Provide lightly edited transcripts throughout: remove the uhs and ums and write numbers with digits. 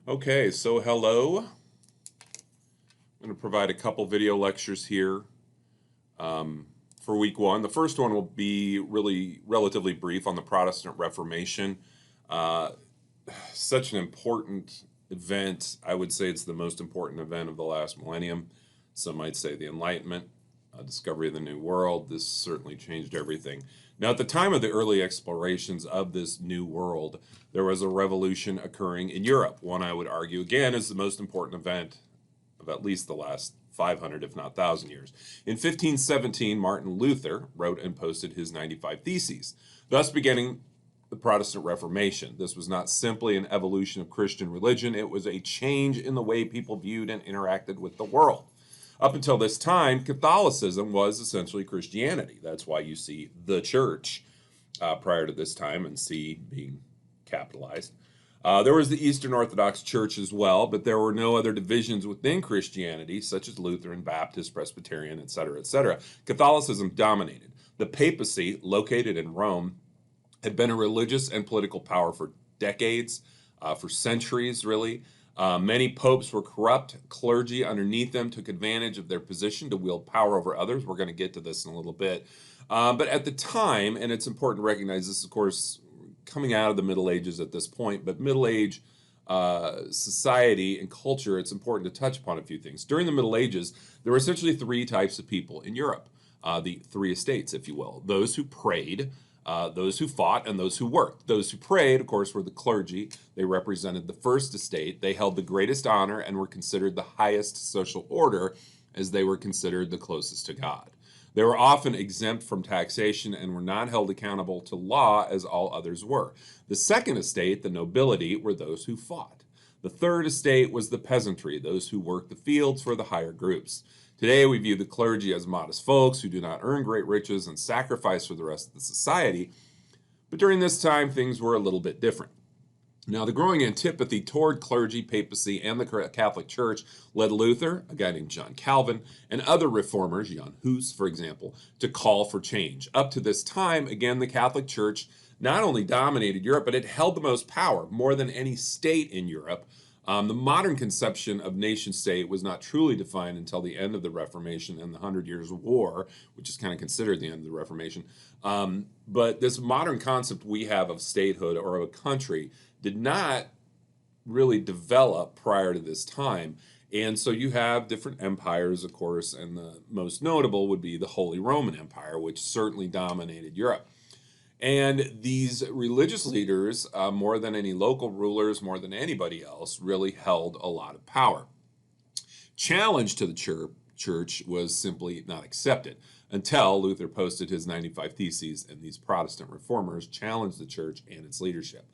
Okay, so hello. I'm going to provide a couple video lectures here for week one. The first one will be really relatively brief on the Protestant Reformation. Uh, Such an important event. I would say it's the most important event of the last millennium. Some might say the Enlightenment, discovery of the New World. This certainly changed everything. Now, at the time of the early explorations of this New World, there was a revolution occurring in Europe. One I would argue, again, is the most important event of at least the last 500, if not 1,000 years. In 1517, Martin Luther wrote and posted his 95 Theses, thus beginning the Protestant Reformation. This was not simply an evolution of Christian religion, it was a change in the way people viewed and interacted with the world. Up until this time, Catholicism was essentially Christianity. That's why you see the church prior to this time, and C being capitalized. There was the Eastern Orthodox Church as well, but there were no other divisions within Christianity, such as Lutheran, Baptist, Presbyterian, etc., etc. Catholicism dominated. The papacy, located in Rome, had been a religious and political power for decades, for centuries, really. Many popes were corrupt. Clergy underneath them took advantage of their position to wield power over others. We're going to get to this in a little bit. But at the time, and it's important to recognize this, of course, coming out of the Middle Ages at this point, but Middle Age society and culture, it's important to touch upon a few things. During the Middle Ages, there were essentially three types of people in Europe, the three estates, if you will. Those who prayed, those who fought, and those who worked. Those who prayed, of course, were the clergy. They represented the first estate. They held the greatest honor and were considered the highest social order, as they were considered the closest to God. They were often exempt from taxation and were not held accountable to law as all others were. The second estate, the nobility, were those who fought. The third estate was the peasantry, those who worked the fields for the higher groups. Today, we view the clergy as modest folks who do not earn great riches and sacrifice for the rest of the society. But during this time, things were a little bit different. Now, the growing antipathy toward clergy, papacy, and the Catholic Church led Luther, a guy named John Calvin, and other reformers, Jan Hus, for example, to call for change. Up to this time, again, the Catholic Church not only dominated Europe, but it held the most power, more than any state in Europe. The modern conception of nation state was not truly defined until the end of the Reformation and the Hundred Years' War, which is kind of considered the end of the Reformation. But this modern concept we have of statehood or of a country did not really develop prior to this time. And so you have different empires, of course, and the most notable would be the Holy Roman Empire, which certainly dominated Europe. And these religious leaders, more than any local rulers, more than anybody else, really held a lot of power. Challenge to the church was simply not accepted until Luther posted his 95 Theses, and these Protestant reformers challenged the church and its leadership.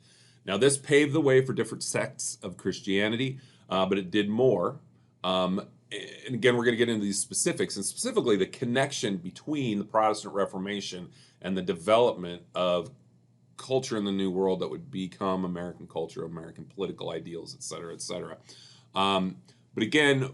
Now, this paved the way for different sects of Christianity, but it did more. And again, we're going to get into these specifics, and specifically the connection between the Protestant Reformation and the development of culture in the New World that would become American culture, American political ideals, et cetera, et cetera. But again,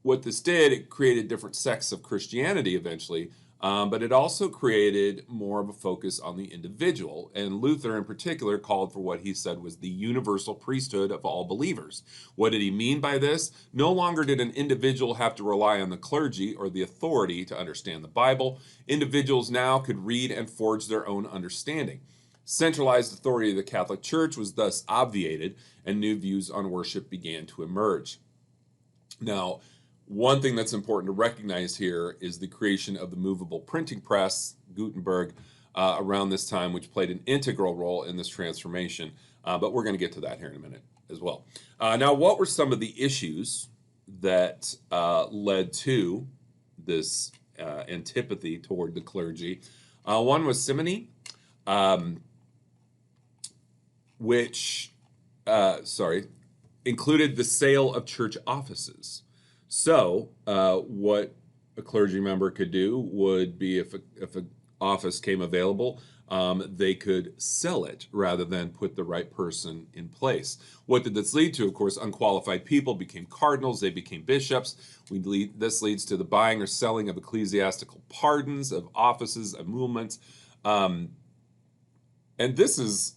what this did, it created different sects of Christianity eventually, but it also created more of a focus on the individual. And Luther, in particular, called for what he said was the universal priesthood of all believers. What did he mean by this? No longer did an individual have to rely on the clergy or the authority to understand the Bible. Individuals now could read and forge their own understanding. Centralized authority of the Catholic Church was thus obviated, and new views on worship began to emerge. Now, one thing that's important to recognize here is the creation of the movable printing press, Gutenberg, around this time, which played an integral role in this transformation. But we're going to get to that here in a minute as well. Now, what were some of the issues that led to this antipathy toward the clergy? One was simony, which, included the sale of church offices. So what a clergy member could do would be if an office came available, they could sell it rather than put the right person in place. What did this lead to? Of course, unqualified people became cardinals, they became bishops. This leads to the buying or selling of ecclesiastical pardons, of offices, emoluments. And this is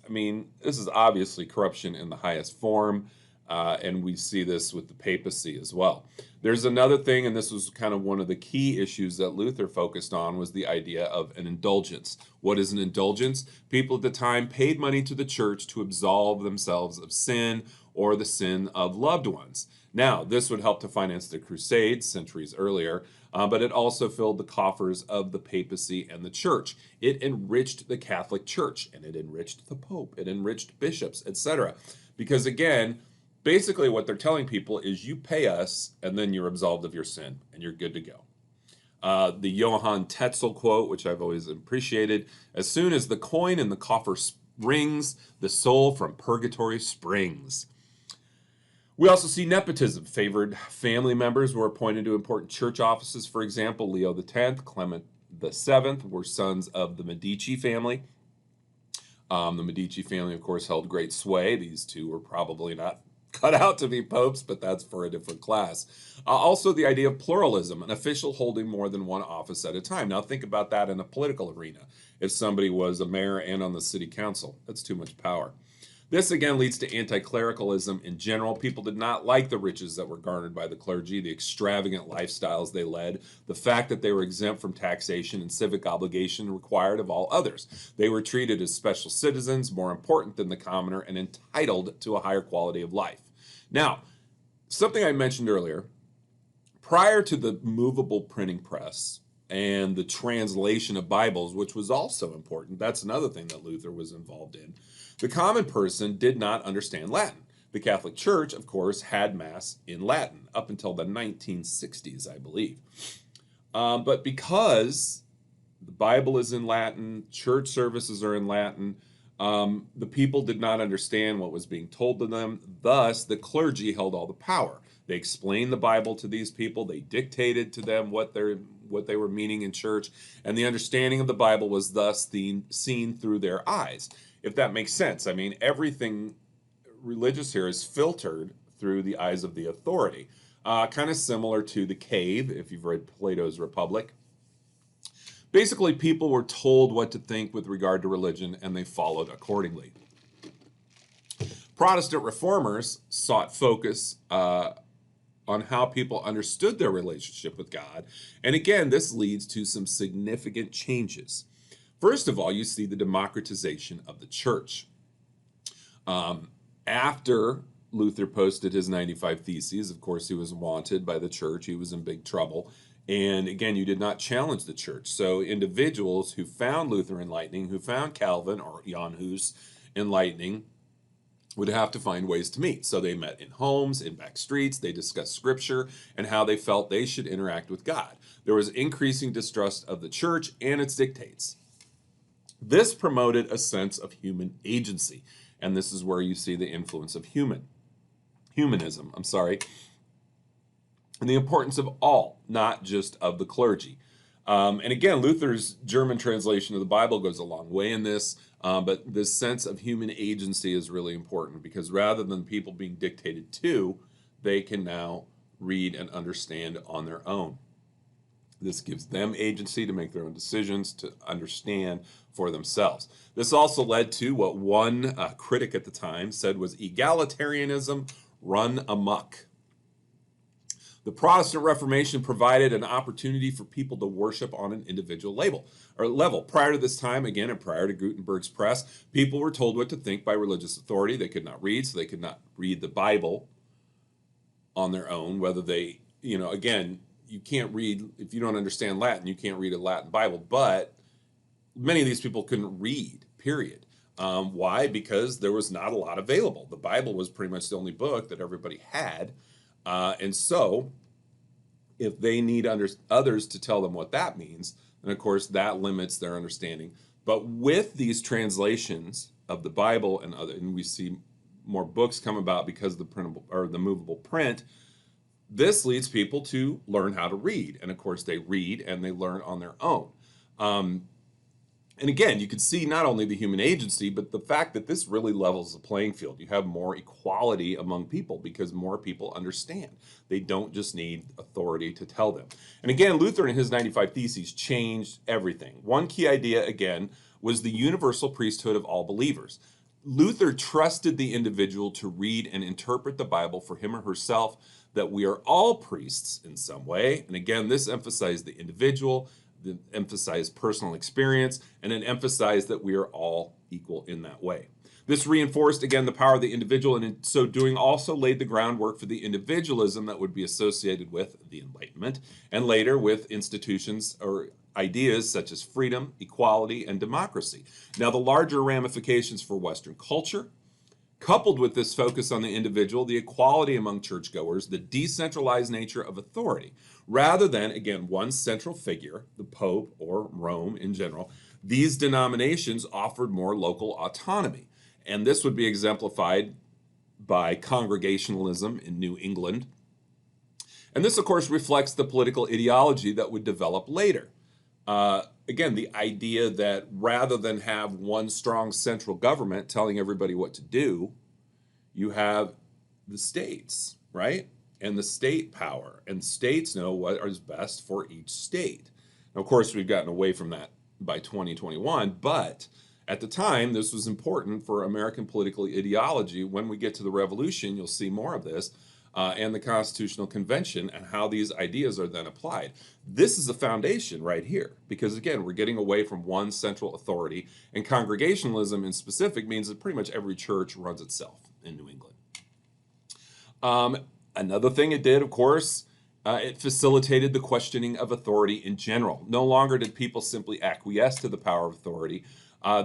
obviously corruption in the highest form. And we see this with the papacy as well. There's another thing, and this was kind of one of the key issues that Luther focused on, was the idea of an indulgence. What is an indulgence? People at the time paid money to the church to absolve themselves of sin or the sin of loved ones. Now, this would help to finance the Crusades centuries earlier, but it also filled the coffers of the papacy and the church. It enriched the Catholic Church, and it enriched the Pope, it enriched bishops, etc. Because again, basically what they're telling people is you pay us, and then you're absolved of your sin, and you're good to go. The Johann Tetzel quote, which I've always appreciated, as soon as the coin in the coffer rings, the soul from purgatory springs. We also see nepotism. Favored family members were appointed to important church offices. For example, Leo X, Clement VII were sons of the Medici family. The Medici family, of course, held great sway. These two were probably not cut out to be popes, but that's for a different class. Also, the idea of pluralism, an official holding more than one office at a time. Now, think about that in a political arena. If somebody was a mayor and on the city council, that's too much power. This again leads to anti-clericalism in general. People did not like the riches that were garnered by the clergy, the extravagant lifestyles they led, the fact that they were exempt from taxation and civic obligation required of all others. They were treated as special citizens, more important than the commoner, and entitled to a higher quality of life. Now, something I mentioned earlier, prior to the movable printing press and the translation of Bibles, which was also important, that's another thing that Luther was involved in, the common person did not understand Latin. The Catholic Church, of course, had Mass in Latin up until the 1960s, I believe. But because the Bible is in Latin, church services are in Latin, the people did not understand what was being told to them. Thus, the clergy held all the power. They explained the Bible to these people. They dictated to them what they were meaning in church, and the understanding of the Bible was thus seen through their eyes. If that makes sense. I mean, everything religious here is filtered through the eyes of the authority. Kind of similar to the cave, if you've read Plato's Republic. Basically, people were told what to think with regard to religion, and they followed accordingly. Protestant reformers sought focus on how people understood their relationship with God. And again, this leads to some significant changes. First of all, you see the democratization of the church. After Luther posted his 95 Theses, of course, he was wanted by the church. He was in big trouble. And again, you did not challenge the church. So individuals who found Luther enlightening, who found Calvin or Jan Hus enlightening, would have to find ways to meet. So they met in homes, in back streets, they discussed scripture and how they felt they should interact with God. There was increasing distrust of the church and its dictates. This promoted a sense of human agency, and this is where you see the influence of humanism, and the importance of all, not just of the clergy. And again, Luther's German translation of the Bible goes a long way in this, but this sense of human agency is really important because rather than people being dictated to, they can now read and understand on their own. This gives them agency to make their own decisions, to understand for themselves. This also led to what one critic at the time said was egalitarianism run amok. The Protestant Reformation provided an opportunity for people to worship on an individual level. Prior to this time, again, and prior to Gutenberg's press, people were told what to think by religious authority. They could not read, so they could not read the Bible on their own, whether they, again, you can't read, if you don't understand Latin, you can't read a Latin Bible, but many of these people couldn't read, period. Why? Because there was not a lot available. The Bible was pretty much the only book that everybody had. And so if they need others to tell them what that means, then of course that limits their understanding. But with these translations of the Bible and we see more books come about because of the printable or the movable print, this leads people to learn how to read. And of course they read and they learn on their own. And again, you can see not only the human agency, but the fact that this really levels the playing field. You have more equality among people because more people understand. They don't just need authority to tell them. And again, Luther in his 95 Theses changed everything. One key idea, again, was the universal priesthood of all believers. Luther trusted the individual to read and interpret the Bible for him or herself, that we are all priests in some way. And again, this emphasized the individual, emphasized personal experience, and it emphasized that we are all equal in that way. This reinforced, again, the power of the individual, and in so doing also laid the groundwork for the individualism that would be associated with the Enlightenment, and later with institutions or ideas such as freedom, equality, and democracy. Now, the larger ramifications for Western culture, coupled with this focus on the individual, the equality among churchgoers, the decentralized nature of authority, rather than, again, one central figure, the Pope or Rome in general, these denominations offered more local autonomy. And this would be exemplified by Congregationalism in New England. And this, of course, reflects the political ideology that would develop later. Again, the idea that rather than have one strong central government telling everybody what to do, you have the states, right? And the state power. And states know what is best for each state. Now, of course, we've gotten away from that by 2021, but at the time, this was important for American political ideology. When we get to the Revolution, you'll see more of this, and the Constitutional Convention and how these ideas are then applied. This is a foundation right here, because again, we're getting away from one central authority, and Congregationalism in specific means that pretty much every church runs itself in New England. Another thing it did, of course, it facilitated the questioning of authority in general. No longer did people simply acquiesce to the power of authority.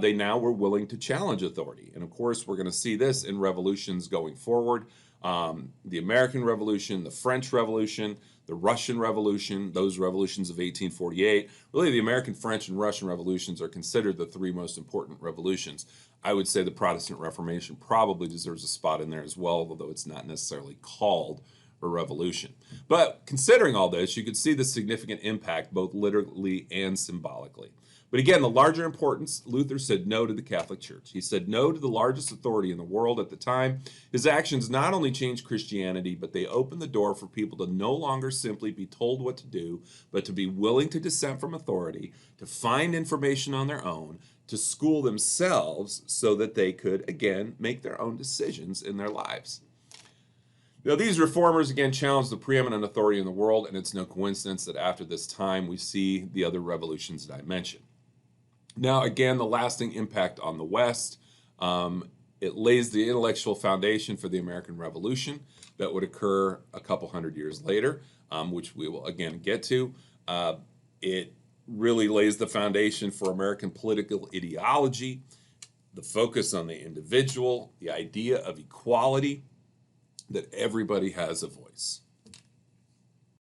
They now were willing to challenge authority. And of course, we're going to see this in revolutions going forward. The American Revolution, the French Revolution, the Russian Revolution, those revolutions of 1848. Really, the American, French, and Russian revolutions are considered the three most important revolutions. I would say the Protestant Reformation probably deserves a spot in there as well, although it's not necessarily called a revolution. But considering all this, you could see the significant impact both literally and symbolically. But again, the larger importance, Luther said no to the Catholic Church. He said no to the largest authority in the world at the time. His actions not only changed Christianity, but they opened the door for people to no longer simply be told what to do, but to be willing to dissent from authority, to find information on their own, to school themselves so that they could, again, make their own decisions in their lives. Now, these reformers, again, challenged the preeminent authority in the world, and it's no coincidence that after this time we see the other revolutions that I mentioned. Now, again, the lasting impact on the West, it lays the intellectual foundation for the American Revolution that would occur a couple hundred years later, which we will again get to. It really lays the foundation for American political ideology, the focus on the individual, the idea of equality, that everybody has a voice.